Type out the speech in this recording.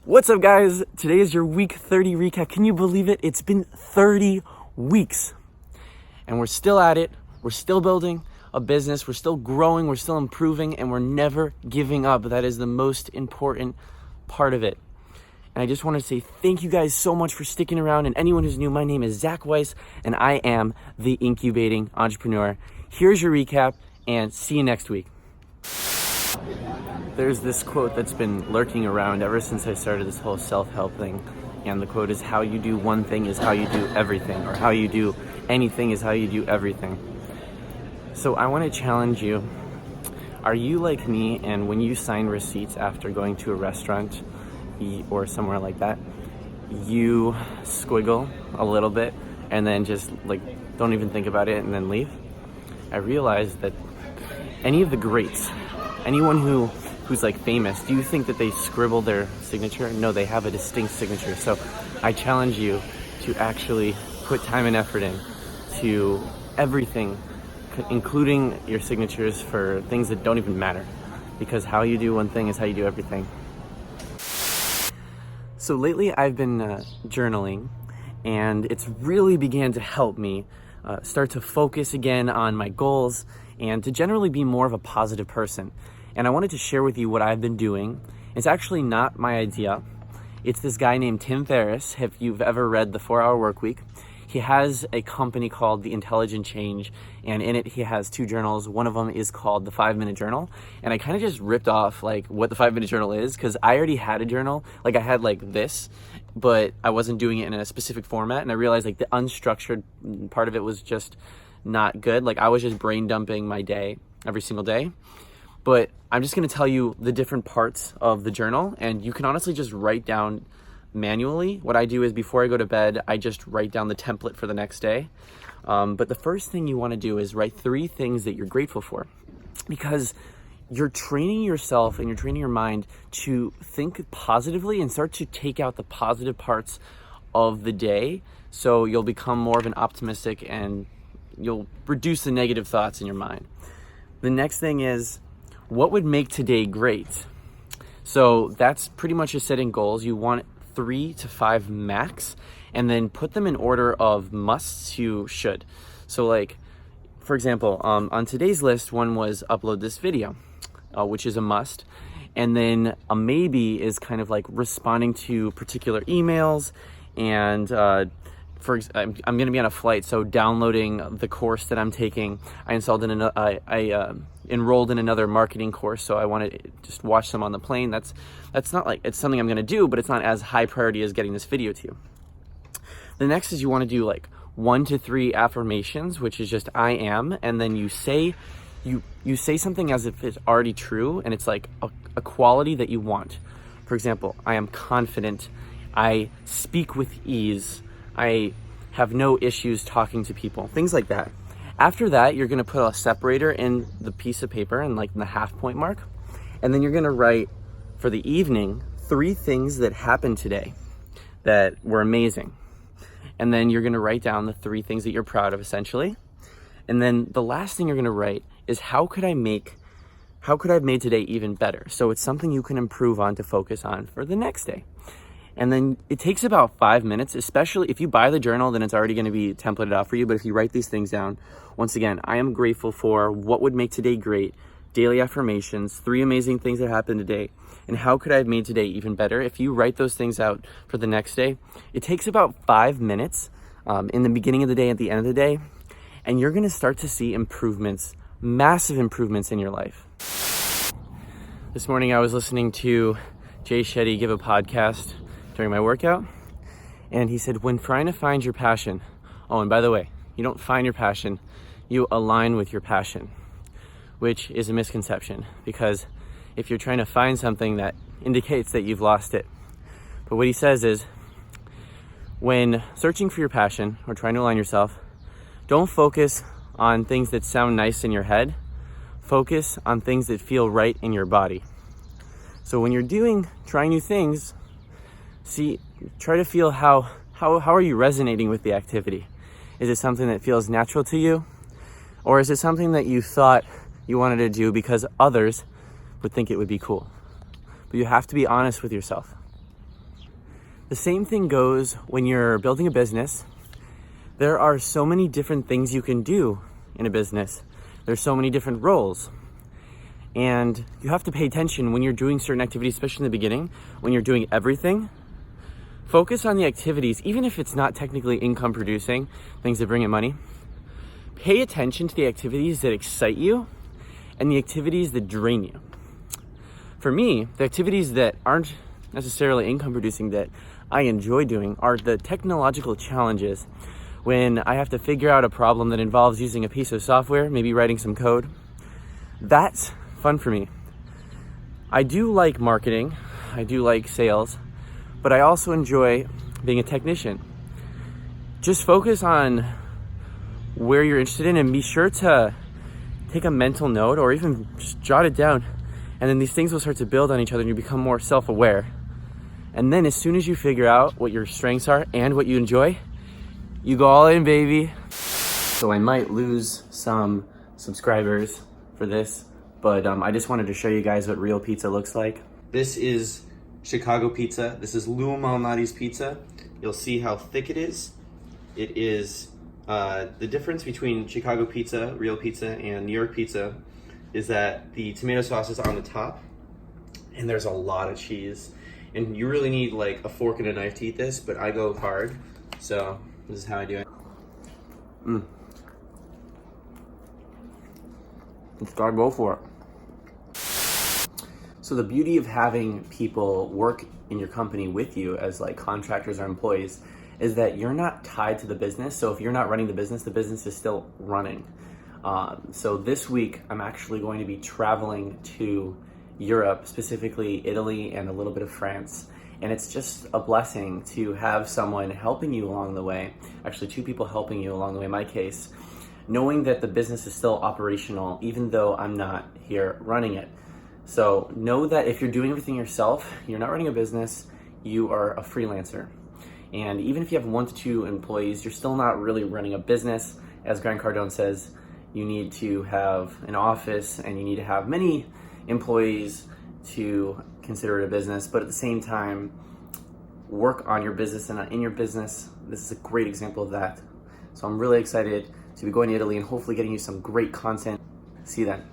What's up, guys? Today is your week 30 recap. Can you believe it? It's been 30 weeks and we're still at it. We're still building a business. We're still growing. We're still improving, and we're never giving up. That is the most important part of it. And I just want to say thank you guys so much for sticking around. And anyone who's new, my name is Zach Weiss and I am the Incubating Entrepreneur. Here's your recap and see you next week. There's this quote that's been lurking around ever since I started this whole self-help thing. And the quote is, how you do one thing is how you do everything, or how you do anything is how you do everything. So I want to challenge you. Are you like me, and when you sign receipts after going to a restaurant or somewhere like that, you squiggle a little bit and then just don't even think about it and then leave? I realized that any of the greats, anyone who's famous, do you think that they scribble their signature? No, they have a distinct signature. So I challenge you to actually put time and effort in to everything, including your signatures for things that don't even matter, because how you do one thing is how you do everything. So lately I've been journaling, and it's really began to help me start to focus again on my goals and to generally be more of a positive person. And I wanted to share with you what I've been doing. It's actually not my idea. It's this guy named Tim Ferriss. If you've ever read The 4-Hour Workweek, he has a company called The Intelligent Change, and in it he has two journals. One of them is called the 5-Minute Journal, and I kind of just ripped off what the 5-Minute Journal is, because I already had a journal. I had this, but I wasn't doing it in a specific format, and I realized the unstructured part of it was just not good. I was just brain dumping my day every single day. But I'm just going to tell you the different parts of the journal, and you can honestly just write down manually. What I do is, before I go to bed, I just write down the template for the next day. But the first thing you want to do is write 3 things that you're grateful for, because you're training yourself and you're training your mind to think positively and start to take out the positive parts of the day. So you'll become more of an optimistic, and you'll reduce the negative thoughts in your mind. The next thing is, what would make today great? So that's pretty much just setting goals. You want 3 to 5 max, and then put them in order of musts to should. So for example, on today's list, one was upload this video, which is a must. And then a maybe is kind of responding to particular emails, and I'm going to be on a flight, so downloading the course that I'm taking. I enrolled in another marketing course, so I want to just watch them on the plane. That's not it's something I'm going to do, but it's not as high priority as getting this video to you. The next is, you want to do 1 to 3 affirmations, which is just I am, and then you say something as if it's already true, and it's a quality that you want. For example, I am confident. I speak with ease. I have no issues talking to people, things like that. After that, you're going to put a separator in the piece of paper and in the half point mark. And then you're going to write, for the evening, 3 things that happened today that were amazing. And then you're going to write down the 3 things that you're proud of, essentially. And then the last thing you're going to write is, how could I have made today even better? So it's something you can improve on to focus on for the next day. And then it takes about 5 minutes, especially if you buy the journal, then it's already going to be templated out for you. But if you write these things down, once again, I am grateful for, what would make today great, daily affirmations, 3 amazing things that happened today, and how could I have made today even better? If you write those things out for the next day, it takes about 5 minutes in the beginning of the day, at the end of the day, and you're going to start to see improvements, massive improvements in your life. This morning I was listening to Jay Shetty give a podcast during my workout, and he said, when trying to find your passion, and by the way, you don't find your passion, you align with your passion, which is a misconception, because if you're trying to find something, that indicates that you've lost it. But what he says is, when searching for your passion or trying to align yourself, don't focus on things that sound nice in your head, focus on things that feel right in your body. So when you're trying new things, try to feel how are you resonating with the activity? Is it something that feels natural to you? Or is it something that you thought you wanted to do because others would think it would be cool? But you have to be honest with yourself. The same thing goes when you're building a business. There are so many different things you can do in a business. There's so many different roles. And you have to pay attention when you're doing certain activities, especially in the beginning, when you're doing everything. Focus on the activities, even if it's not technically income producing, things that bring in money. Pay attention to the activities that excite you and the activities that drain you. For me, the activities that aren't necessarily income producing that I enjoy doing are the technological challenges. When I have to figure out a problem that involves using a piece of software, maybe writing some code, that's fun for me. I do like marketing, I do like sales, but I also enjoy being a technician. Just focus on where you're interested in and be sure to take a mental note or even just jot it down. And then these things will start to build on each other and you become more self-aware. And then as soon as you figure out what your strengths are and what you enjoy, you go all in, baby. So I might lose some subscribers for this, but I just wanted to show you guys what real pizza looks like. This is Chicago pizza. This is Lou Malnati's pizza. You'll see how thick it is. It is, the difference between Chicago pizza, real pizza, and New York pizza is that the tomato sauce is on the top and there's a lot of cheese. And you really need like a fork and a knife to eat this, but I go hard. So this is how I do it. Just gotta go for it. So the beauty of having people work in your company with you as like contractors or employees is that you're not tied to the business. So if you're not running the business is still running. So this week, I'm actually going to be traveling to Europe, specifically Italy and a little bit of France. And it's just a blessing to have someone helping you along the way, actually two people helping you along the way in my case, knowing that the business is still operational, even though I'm not here running it. So know that if you're doing everything yourself, you're not running a business, you are a freelancer. And even if you have 1 to 2 employees, you're still not really running a business. As Grant Cardone says, you need to have an office and you need to have many employees to consider it a business, but at the same time, work on your business and in your business. This is a great example of that. So I'm really excited to be going to Italy and hopefully getting you some great content. See you then.